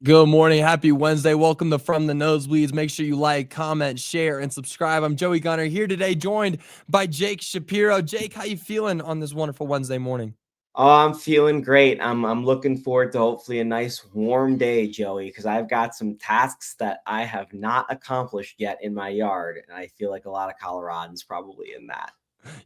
Good morning. Happy Wednesday. Welcome to From the Nosebleeds. Make sure you like, comment, share, and subscribe. I'm Joey Gunnar here today, joined by Jake Shapiro. Jake, how you feeling on this wonderful Wednesday morning? Oh, I'm feeling great. I'm looking forward to hopefully a nice warm day, Joey, because I've got some tasks that I have not accomplished yet in my yard, and I feel like a lot of Coloradans probably in that.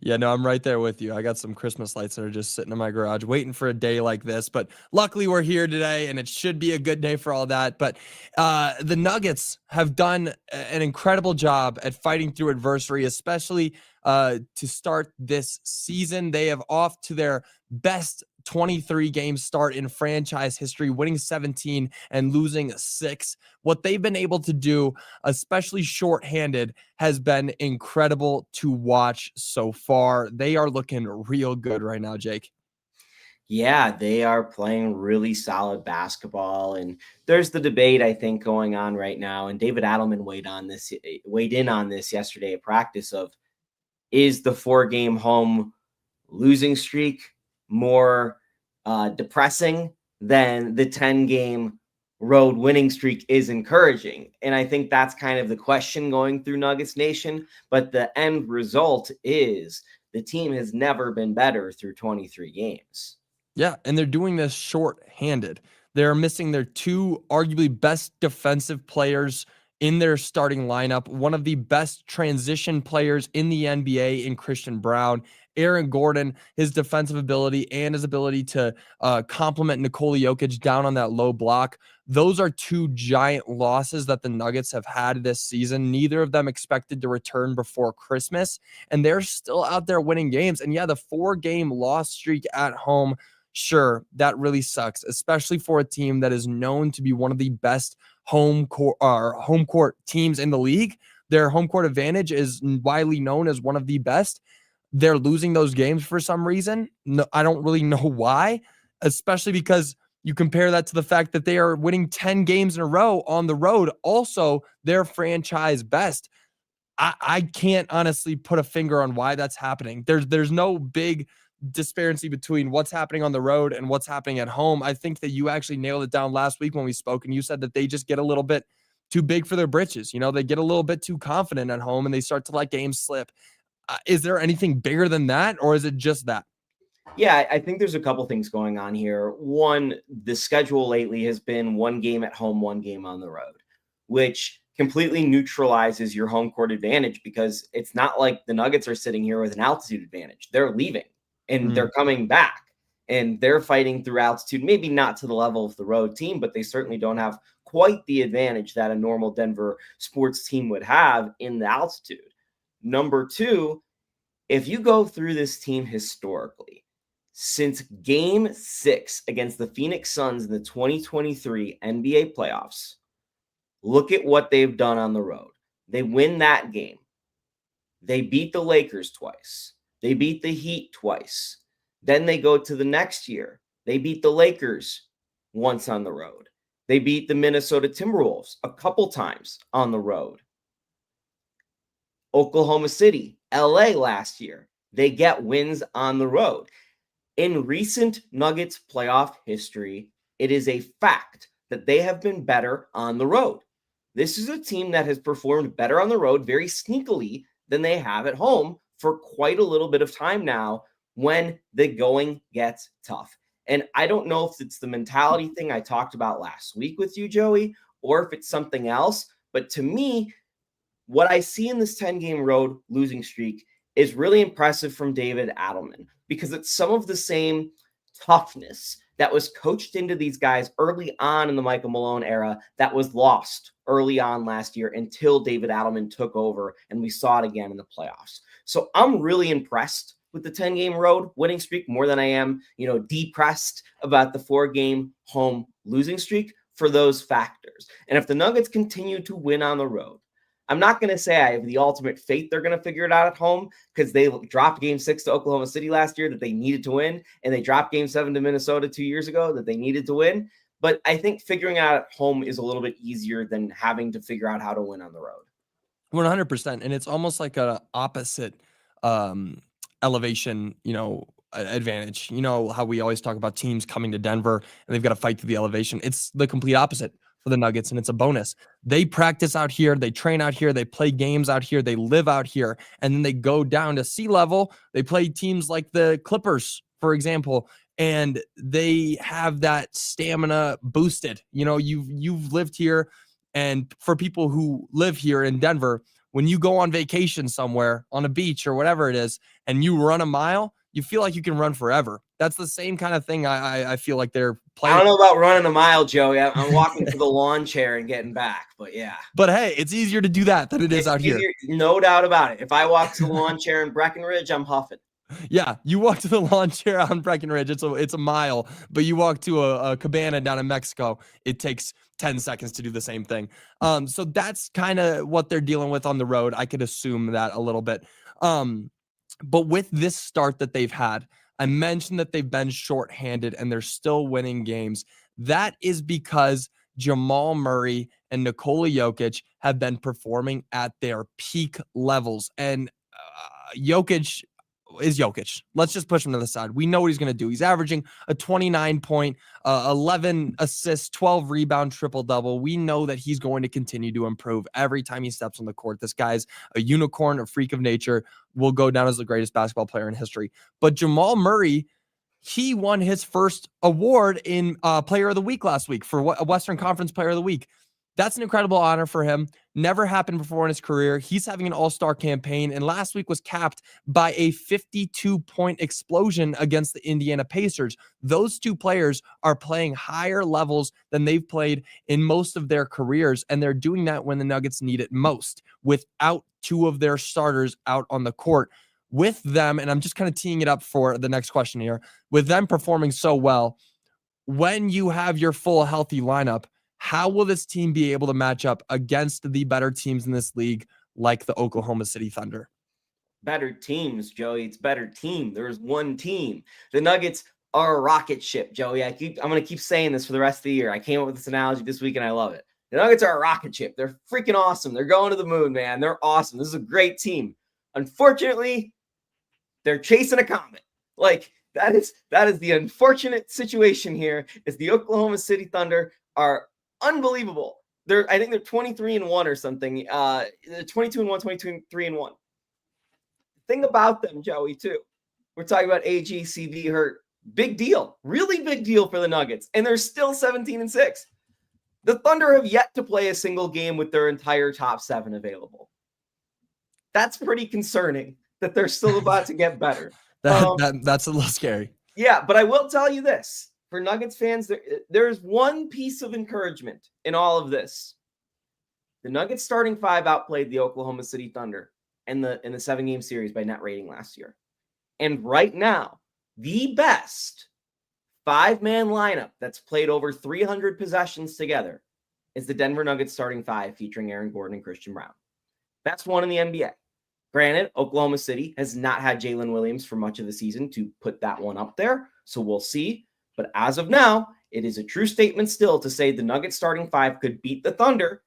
Yeah, no, I'm right there with you. I got some Christmas lights that are just sitting in my garage waiting for a day like this. But luckily, we're here today, and it should be a good day for all that. But the Nuggets have done an incredible job at fighting through adversity, especially to start this season. They have off to their best 23 game start in franchise history, winning 17 and losing 6. What they've been able to do, especially shorthanded, has been incredible to watch so far. They are looking real good right now, Jake. Yeah, they are playing really solid basketball, and there's the debate I think going on right now. And David Adelman weighed in on this yesterday at practice of, is the 4-game home losing streak more depressing than the 10-game road winning streak is encouraging? And I think that's kind of the question going through Nuggets Nation. But the end result is the team has never been better through 23 games. Yeah, and they're doing this short-handed. They're missing their two arguably best defensive players in their starting lineup, one of the best transition players in the NBA in Christian Braun. Aaron Gordon, his defensive ability and his ability to complement Nikola Jokic down on that low block. Those are two giant losses that the Nuggets have had this season. Neither of them expected to return before Christmas, and they're still out there winning games. And yeah, the 4-game loss streak at home, sure, that really sucks, especially for a team that is known to be one of the best home court teams in the league. Their home court advantage is widely known as one of the best. They're losing those games for some reason. No, I don't really know why, especially because you compare that to the fact that they are winning 10 games in a row on the road, also their franchise best. I can't honestly put a finger on why that's happening. There's no big disparity between what's happening on the road and what's happening at home. I think that you actually nailed it down last week when we spoke, and you said that they just get a little bit too big for their britches. You know, they get a little bit too confident at home and they start to let games slip. Is there anything bigger than that, or is it just that? Yeah, I think there's a couple things going on here. One, the schedule lately has been 1 game at home, 1 game on the road, which completely neutralizes your home court advantage, because it's not like the Nuggets are sitting here with an altitude advantage. They're leaving and they're coming back, and they're fighting through altitude, maybe not to the level of the road team, but they certainly don't have quite the advantage that a normal Denver sports team would have in the altitude. Number two, if you go through this team historically, since game 6 against the Phoenix Suns in the 2023 NBA playoffs, look at what they've done on the road. They win that game. They beat the Lakers twice. They beat the Heat twice. Then they go to the next year. They beat the Lakers once on the road. They beat the Minnesota Timberwolves a couple times on the road. Oklahoma City, LA last year, they get wins on the road. In recent Nuggets playoff history, it is a fact that they have been better on the road. This is a team that has performed better on the road very sneakily than they have at home for quite a little bit of time now when the going gets tough. And I don't know if it's the mentality thing I talked about last week with you, Joey, or if it's something else. But to me, what I see in this 10-game road losing streak is really impressive from David Adelman, because it's some of the same toughness that was coached into these guys early on in the Michael Malone era that was lost early on last year until David Adelman took over, and we saw it again in the playoffs. So I'm really impressed with the 10-game road winning streak more than I am, depressed about the 4-game home losing streak for those factors. And if the Nuggets continue to win on the road, I'm not going to say I have the ultimate faith they're going to figure it out at home, because they dropped game 6 to Oklahoma City last year that they needed to win, and they dropped game 7 to Minnesota 2 years ago that they needed to win. But I think figuring out at home is a little bit easier than having to figure out how to win on the road. 100%. And it's almost like an opposite elevation, advantage. You know how we always talk about teams coming to Denver and they've got to fight through the elevation. It's the complete opposite for the Nuggets, and it's a bonus. They practice out here, they train out here, they play games out here, they live out here, and then they go down to sea level. They play teams like the Clippers, for example, and they have that stamina boosted. You've lived here, and for people who live here in Denver, when you go on vacation somewhere on a beach or whatever it is, and you run a mile, you feel like you can run forever. That's the same kind of thing I feel like they're playing. I don't know about running a mile, Joey. I'm walking to the lawn chair and getting back, but yeah. But hey, it's easier to do that than it is out here. No doubt about it. If I walk to the lawn chair in Breckenridge, I'm huffing. Yeah, you walk to the lawn chair on Breckenridge, it's a mile, but you walk to a cabana down in Mexico, it takes 10 seconds to do the same thing. So that's kind of what they're dealing with on the road. I could assume that a little bit. But with this start that they've had, I mentioned that they've been shorthanded and they're still winning games. That is because Jamal Murray and Nikola Jokic have been performing at their peak levels. And Jokic is Jokic. Let's just push him to the side. We know what he's going to do. He's averaging a 29 point, 11 assists, 12 rebound, triple-double. We know that he's going to continue to improve every time he steps on the court. This guy's a unicorn, a freak of nature, will go down as the greatest basketball player in history. But Jamal Murray, he won his first award in Player of the Week last week for a Western Conference Player of the Week. That's an incredible honor for him. Never happened before in his career. He's having an all-star campaign, and last week was capped by a 52-point explosion against the Indiana Pacers. Those two players are playing higher levels than they've played in most of their careers, and they're doing that when the Nuggets need it most, without two of their starters out on the court. With them, and I'm just kind of teeing it up for the next question here, with them performing so well, when you have your full healthy lineup, how will this team be able to match up against the better teams in this league, like the Oklahoma City Thunder? Better teams, Joey. It's better team. There's one team. The Nuggets are a rocket ship, Joey. I'm going to keep saying this for the rest of the year. I came up with this analogy this week, and I love it. The Nuggets are a rocket ship. They're freaking awesome. They're going to the moon, man. They're awesome. This is a great team. Unfortunately, they're chasing a comet. Like, that is the unfortunate situation here, is the Oklahoma City Thunder are unbelievable. I think they're 23-1 or something. They're 22-1, 23-1. Thing about them, Joey, too. We're talking about AGCV hurt. Big deal. Really big deal for the Nuggets. And they're still 17-6. The Thunder have yet to play a single game with their entire top 7 available. That's pretty concerning that they're still about to get better. That's a little scary. Yeah, but I will tell you this. For Nuggets fans, there's one piece of encouragement in all of this. The Nuggets starting 5 outplayed the Oklahoma City Thunder in the 7-game series by net rating last year. And right now, the best 5-man lineup that's played over 300 possessions together is the Denver Nuggets starting 5 featuring Aaron Gordon and Christian Braun. Best one in the NBA. Granted, Oklahoma City has not had Jalen Williams for much of the season to put that one up there, so we'll see. But as of now, it is a true statement still to say the Nuggets starting 5 could beat the Thunder.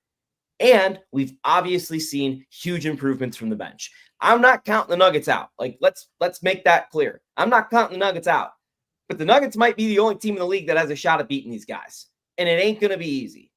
And we've obviously seen huge improvements from the bench. I'm not counting the Nuggets out. Like, let's make that clear. I'm not counting the Nuggets out. But the Nuggets might be the only team in the league that has a shot at beating these guys. And it ain't going to be easy.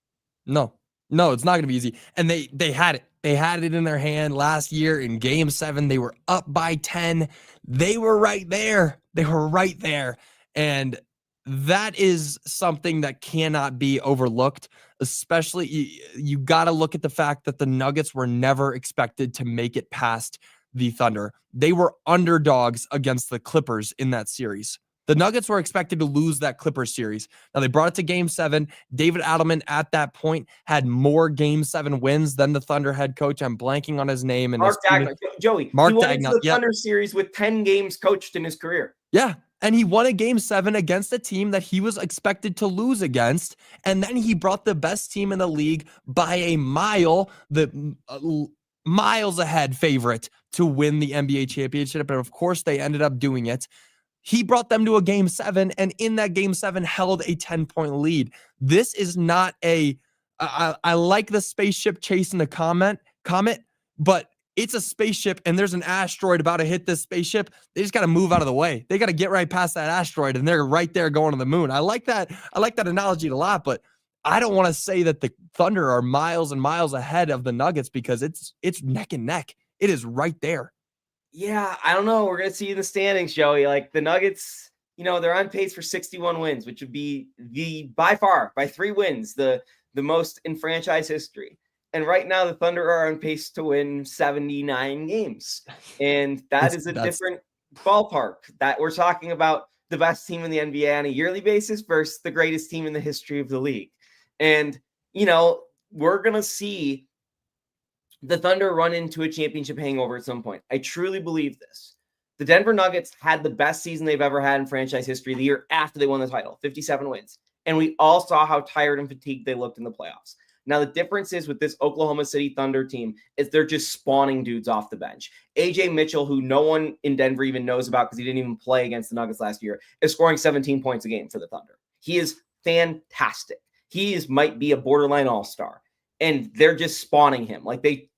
No, it's not going to be easy. And they had it. They had it in their hand last year in Game 7. They were up by 10. They were right there. And that is something that cannot be overlooked, especially you got to look at the fact that the Nuggets were never expected to make it past the Thunder. They were underdogs against the Clippers in that series. The Nuggets were expected to lose that Clippers series. Now, they brought it to Game 7. David Adelman at that point had more Game 7 wins than the Thunder head coach. I'm blanking on his name. And Mark Dagnall. Joey, Mark he won Dagnall, the Thunder series with 10 games coached in his career. Yeah. And he won a Game 7 against a team that he was expected to lose against. And then he brought the best team in the league by a mile, the miles ahead favorite to win the NBA championship. And of course, they ended up doing it. He brought them to a Game 7, and in that Game 7 held a 10-point lead. This is not I like the spaceship chasing the comet, but it's a spaceship and there's an asteroid about to hit this spaceship. They just got to move out of the way. They got to get right past that asteroid and they're right there going to the moon. I like that. I like that analogy a lot, but I don't want to say that the Thunder are miles and miles ahead of the Nuggets because it's neck and neck. It is right there. Yeah, I don't know. We're going to see in the standings, Joey. Like the Nuggets, they're on pace for 61 wins, which would be by 3 wins, the most in franchise history. And right now, the Thunder are on pace to win 79 games. And that's a different ballpark. That we're talking about the best team in the NBA on a yearly basis versus the greatest team in the history of the league. And, we're going to see the Thunder run into a championship hangover at some point. I truly believe this. The Denver Nuggets had the best season they've ever had in franchise history the year after they won the title, 57 wins. And we all saw how tired and fatigued they looked in the playoffs. Now, the difference is with this Oklahoma City Thunder team is they're just spawning dudes off the bench. AJ Mitchell, who no one in Denver even knows about because he didn't even play against the Nuggets last year, is scoring 17 points a game for the Thunder. He is fantastic. He might be a borderline all-star. And they're just spawning him. Like they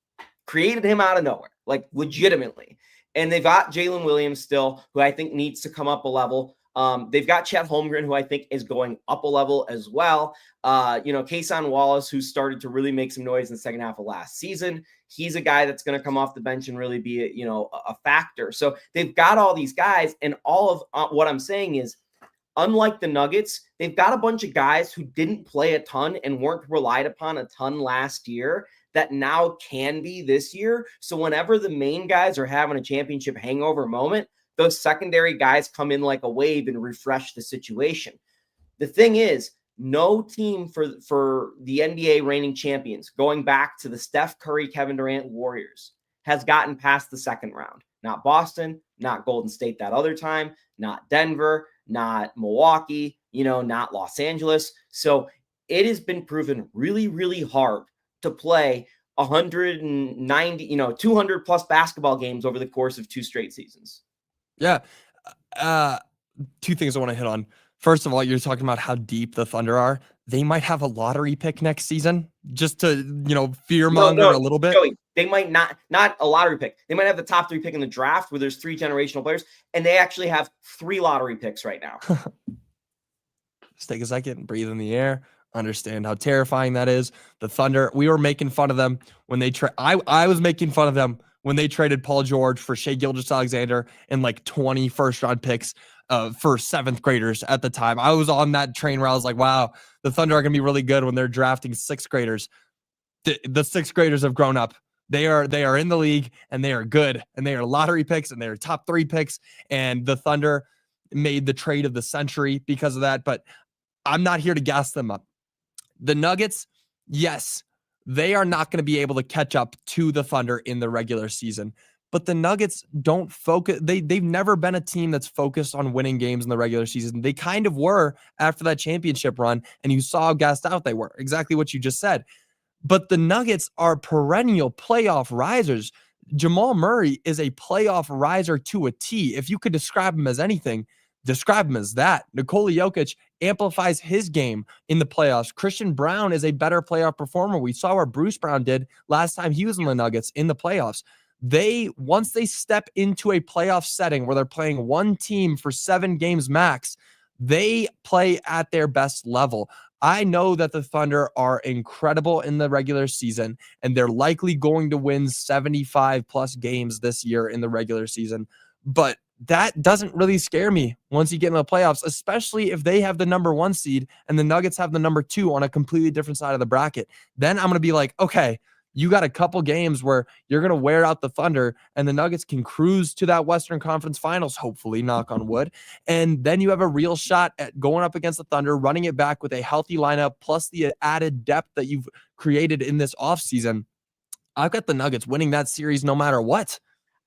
created him out of nowhere, like legitimately. And they've got Jalen Williams still, who I think needs to come up a level. They've got Chet Holmgren, who I think is going up a level as well. Kason Wallace, who started to really make some noise in the second half of last season. He's a guy that's going to come off the bench and really be, a factor. So they've got all these guys, and all of what I'm saying is, unlike the Nuggets, they've got a bunch of guys who didn't play a ton and weren't relied upon a ton last year that now can be this year. So whenever the main guys are having a championship hangover moment, those secondary guys come in like a wave and refresh the situation. The thing is, no team for the NBA reigning champions, going back to the Steph Curry, Kevin Durant Warriors, has gotten past the second round. Not Boston, not Golden State that other time, not Denver, not Milwaukee, not Los Angeles. So it has been proven really, really hard to play 190, 200 plus basketball games over the course of 2 straight seasons. Yeah. 2 things I want to hit on. First of all, you're talking about how deep the Thunder are. They might have a lottery pick next season just to, fear monger a little bit. Joey, they might not a lottery pick. They might have the top 3 pick in the draft where there's 3 generational players, and they actually have 3 lottery picks right now. Just take a second and breathe in the air. Understand how terrifying that is. The Thunder, we were making fun of them when they I was making fun of them when they traded Paul George for Shai Gilgeous-Alexander and like 20 first-round picks for 7th graders at the time. I was on that train where I was like, wow, the Thunder are going to be really good when they're drafting 6th graders. The 6th graders have grown up. They are in the league, and they are good, and they are lottery picks, and they are top 3 picks, and the Thunder made the trade of the century because of that, but I'm not here to gas them up. The Nuggets, yes, they are not going to be able to catch up to the Thunder in the regular season. But the Nuggets don't focus. They've never been a team that's focused on winning games in the regular season. They kind of were after that championship run, and you saw how gassed out they were. Exactly what you just said. But the Nuggets are perennial playoff risers. Jamal Murray is a playoff riser to a T. If you could describe him as anything, describe him as that. Nikola Jokic amplifies his game in the playoffs. Christian Brown is a better playoff performer. We saw what Bruce Brown did last time he was in the Nuggets in the playoffs. Once they step into a playoff setting where they're playing one team for 7 games max, they play at their best level. I know that the Thunder are incredible in the regular season, and they're likely going to win 75 plus games this year in the regular season. But that doesn't really scare me once you get in the playoffs, especially if they have the number 1 seed and the Nuggets have the number 2 on a completely different side of the bracket. Then I'm going to be like, okay, you got a couple games where you're going to wear out the Thunder and the Nuggets can cruise to that Western Conference Finals, hopefully, knock on wood. And then you have a real shot at going up against the Thunder, running it back with a healthy lineup, plus the added depth that you've created in this offseason. I've got the Nuggets winning that series no matter what.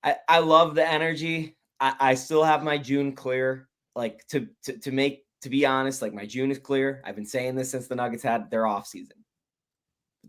I love the energy. I still have my June clear. Like to be honest, like my June is clear. I've been saying this since the Nuggets had their offseason.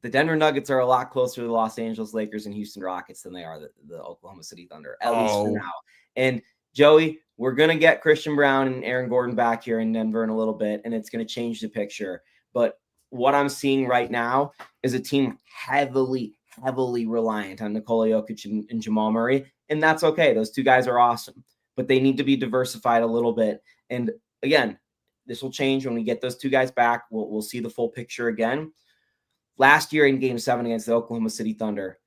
The Denver Nuggets are a lot closer to the Los Angeles Lakers and Houston Rockets than they are the Oklahoma City Thunder, at least for now. And Joey, we're going to get Christian Brown and Aaron Gordon back here in Denver in a little bit, and it's going to change the picture. But what I'm seeing right now is a team heavily heavily reliant on Nikola Jokic and Jamal Murray, and that's okay. Those two guys are awesome, but they need to be diversified a little bit. And again, this will change when we get those two guys back. We'll see the full picture again. Last year in Game 7 against the Oklahoma City Thunder,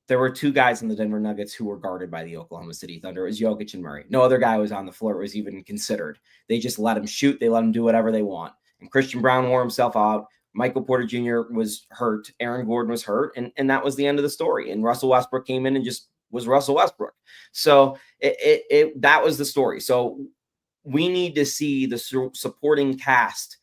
there were two guys in the Denver Nuggets who were guarded by the Oklahoma City Thunder. It was Jokic and Murray. No other guy was on the floor. It was even considered. They just let him shoot. They let him do whatever they want. And Christian Brown wore himself out. Michael Porter Jr. was hurt. Aaron Gordon was hurt. And that was the end of the story. And Russell Westbrook came in and just was Russell Westbrook. So that was the story. So we need to see the supporting cast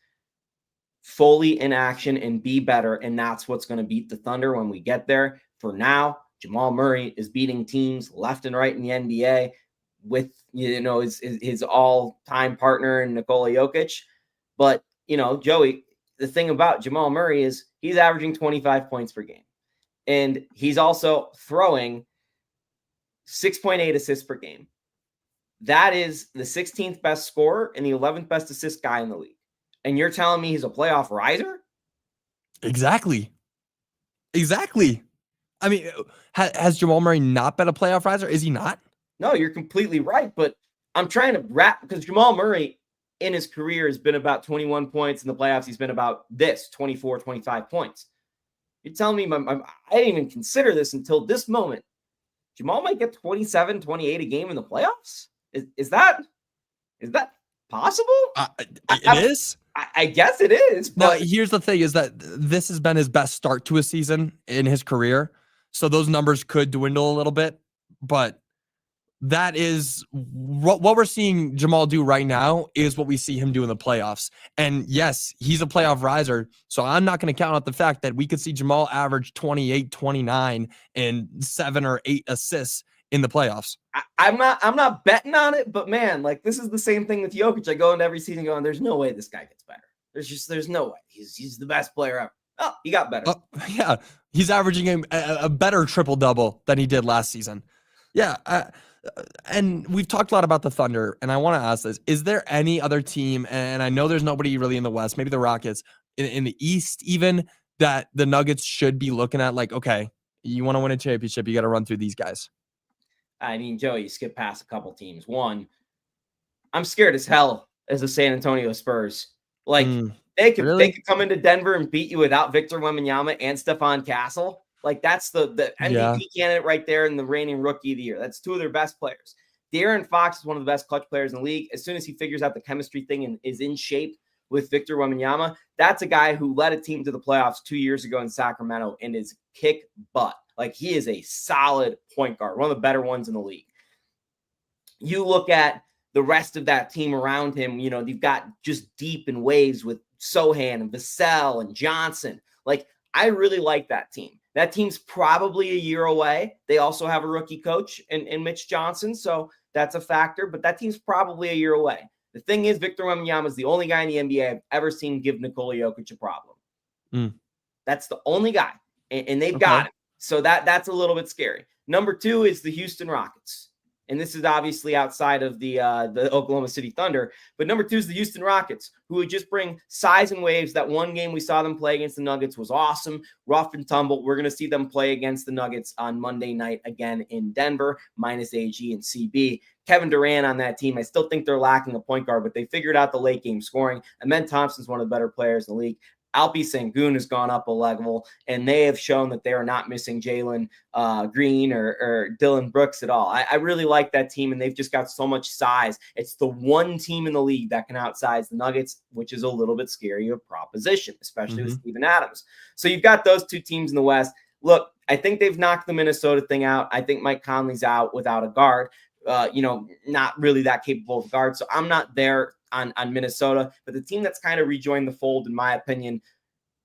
fully in action and be better. And that's what's going to beat the Thunder when we get there. For now, Jamal Murray is beating teams left and right in the NBA with, his all-time partner in Nikola Jokic. But, Joey, the thing about Jamal Murray is he's averaging 25 points per game. And he's also throwing 6.8 assists per game. That is the 16th best scorer and the 11th best assist guy in the league. And you're telling me he's a playoff riser? Exactly. I mean, has Jamal Murray not been a playoff riser? Is he not? No, you're completely right. But I'm trying to wrap, because Jamal Murray in his career has been about 21 points. In the playoffs, he's been about 24, 25 points. You're telling me I didn't even consider this until this moment. Jamal might get 27, 28 a game in the playoffs? Is that possible? It is. I guess it is. But now, here's the thing is that this has been his best start to a season in his career. So those numbers could dwindle a little bit, but that is what we're seeing Jamal do right now is what we see him do in the playoffs. And yes, he's a playoff riser. So I'm not going to count out the fact that we could see Jamal average 28, 29 and 7 or 8 assists in the playoffs. I'm not betting on it, but man, like this is the same thing with Jokic. I go into every season going, there's no way this guy gets better. There's no way. He's the best player ever. Oh, he got better. Yeah. He's averaging a better triple-double than he did last season. Yeah. And we've talked a lot about the Thunder, and I want to ask this. Is there any other team, and I know there's nobody really in the West, maybe the Rockets, in the East even, that the Nuggets should be looking at like, okay, you want to win a championship, you got to run through these guys? I mean, Joey, you skip past a couple teams. One, I'm scared as hell as the San Antonio Spurs. Like, they could come into Denver and beat you without Victor Wembanyama and Stephon Castle. Like, that's the MVP candidate right there and the reigning rookie of the year. That's two of their best players. De'Aaron Fox is one of the best clutch players in the league. As soon as he figures out the chemistry thing and is in shape with Victor Wembanyama, that's a guy who led a team to the playoffs 2 years ago in Sacramento and is kick butt. Like, he is a solid point guard, one of the better ones in the league. You look at the rest of that team around him, you've got just deep in waves with Sohan and Vassell and Johnson. Like, I really like that team. That team's probably a year away. They also have a rookie coach in Mitch Johnson, so that's a factor, but that team's probably a year away. The thing is, Victor Wembanyama is the only guy in the NBA I've ever seen give Nikola Jokic a problem. That's the only guy, and they've got him. So that's a little bit scary. Number 2 is the Houston Rockets. And this is obviously outside of the Oklahoma City Thunder. But number 2 is the Houston Rockets, who would just bring size and waves. That one game we saw them play against the Nuggets was awesome, rough and tumble. We're going to see them play against the Nuggets on Monday night again in Denver, minus AG and CB. Kevin Durant on that team, I still think they're lacking a point guard, but they figured out the late game scoring. Amen Thompson's one of the better players in the league. Alpi Sengun has gone up a level, and they have shown that they are not missing Jalen Green or Dylan Brooks at all. I really like that team, and they've just got so much size. It's the one team in the league that can outsize the Nuggets, which is a little bit scary of proposition, especially with Steven Adams. So you've got those two teams in the West. Look, I think they've knocked the Minnesota thing out. I think Mike Conley's out without a guard. Not really that capable of guard. So I'm not there on Minnesota, but the team that's kind of rejoined the fold, in my opinion,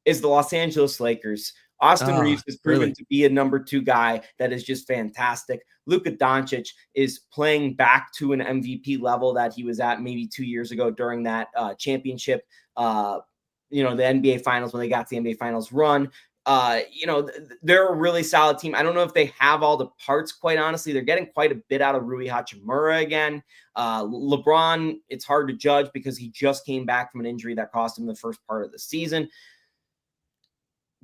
is the Los Angeles Lakers. Austin Reeves has proven to be a number 2 guy that is just fantastic. Luka Doncic is playing back to an MVP level that he was at maybe 2 years ago during that championship, the NBA Finals, when they got to the NBA Finals run. They're a really solid team. I don't know if they have all the parts, quite honestly. They're getting quite a bit out of Rui Hachimura again. LeBron, it's hard to judge because he just came back from an injury that cost him the first part of the season.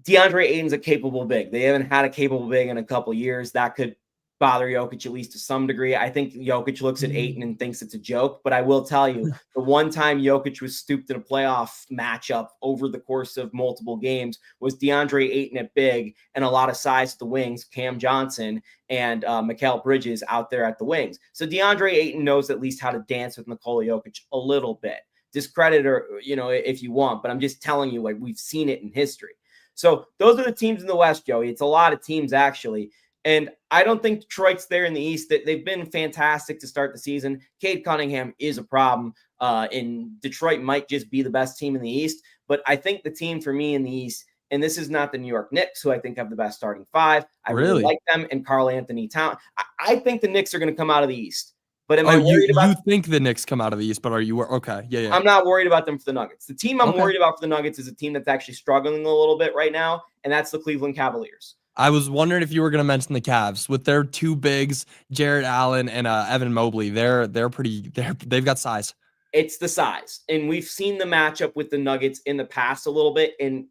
DeAndre Ayton's a capable big. They haven't had a capable big in a couple of years. That could bother Jokic at least to some degree. I think Jokic looks at Ayton and thinks it's a joke, but I will tell you, the one time Jokic was stooped in a playoff matchup over the course of multiple games was DeAndre Ayton at big and a lot of size at the wings, Cam Johnson and Mikal Bridges out there at the wings. So DeAndre Ayton knows at least how to dance with Nikola Jokic a little bit. Discredit or, if you want, but I'm just telling you, like, we've seen it in history. So those are the teams in the West, Joey. It's a lot of teams, actually. And I don't think Detroit's there in the East. They've been fantastic to start the season. Cade Cunningham is a problem. And Detroit might just be the best team in the East. But I think the team for me in the East, and this is not the New York Knicks, who I think have the best starting five. I really like them, and Karl-Anthony Towns. I think the Knicks are going to come out of the East. But am I worried about? You think the Knicks come out of the East, but are you okay? Yeah. I'm not worried about them for the Nuggets. The team I'm worried about for the Nuggets is a team that's actually struggling a little bit right now, and that's the Cleveland Cavaliers. I was wondering if you were going to mention the Cavs with their two bigs, Jared Allen and Evan Mobley. They've got size. It's the size, and we've seen the matchup with the Nuggets in the past a little bit. And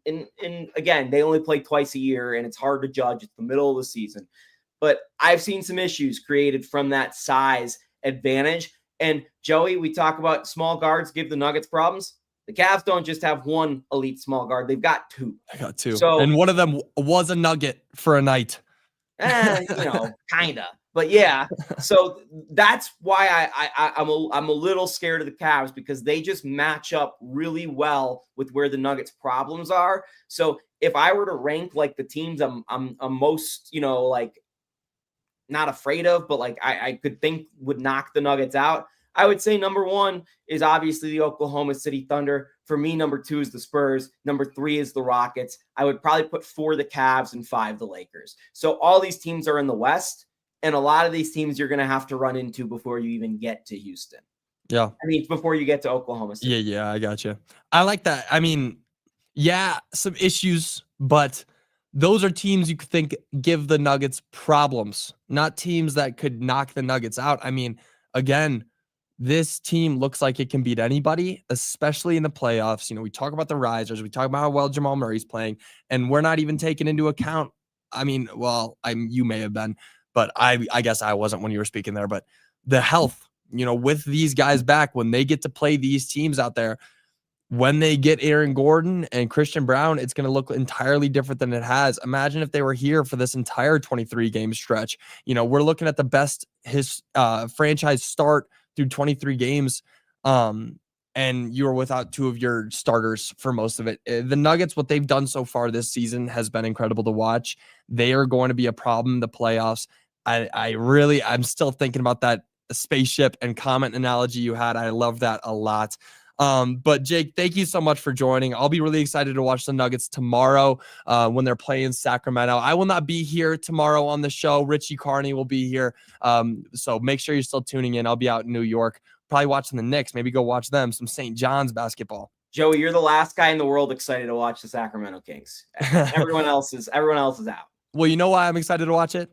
again, they only play twice a year, and it's hard to judge. It's the middle of the season, but I've seen some issues created from that size advantage. And Joey, we talk about small guards give the Nuggets problems. The Cavs don't just have one elite small guard. They've got two. They got two. So, and one of them was a Nugget for a night. Kind of. But yeah, so that's why I'm a little scared of the Cavs, because they just match up really well with where the Nuggets' problems are. So if I were to rank like the teams I'm most, like not afraid of, but like I could think would knock the Nuggets out, I would say number one is obviously the Oklahoma City Thunder. For me, number two is the Spurs. Number three is the Rockets. I would probably put 4 the Cavs and 5 the Lakers. So all these teams are in the West, and a lot of these teams you're going to have to run into before you even get to Houston. Yeah. I mean, before you get to Oklahoma City. Yeah, I got you. I like that. I mean, yeah, some issues, but those are teams you could think give the Nuggets problems, not teams that could knock the Nuggets out. I mean, again, this team looks like it can beat anybody, especially in the playoffs. We talk about the risers. We talk about how well Jamal Murray's playing, and we're not even taking into account. I mean, well, you may have been, but I guess I wasn't when you were speaking there. But the health, with these guys back, when they get to play these teams out there, when they get Aaron Gordon and Christian Brown, it's going to look entirely different than it has. Imagine if they were here for this entire 23-game stretch. We're looking at the best franchise start through 23 games, and you were without 2 of your starters for most of it. The Nuggets, what they've done so far this season has been incredible to watch. They are going to be a problem in the playoffs. I'm still thinking about that spaceship and comet analogy you had. I love that a lot. But Jake, thank you so much for joining. I'll be really excited to watch the Nuggets tomorrow when they're playing Sacramento. I will not be here tomorrow on the show. Richie Carney will be here. So make sure you're still tuning in. I'll be out in New York, probably watching the Knicks. Maybe go watch them, some St. John's basketball. Joey, you're the last guy in the world excited to watch the Sacramento Kings. Everyone else is out. Well, you know why I'm excited to watch it?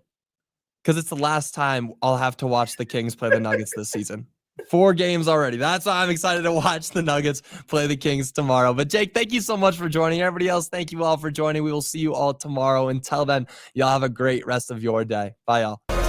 Because it's the last time I'll have to watch the Kings play the Nuggets this season. 4 games already. That's why I'm excited to watch the Nuggets play the Kings tomorrow. But Jake, thank you so much for joining. Everybody else, thank you all for joining. We will see you all tomorrow. Until then, y'all have a great rest of your day. Bye, y'all.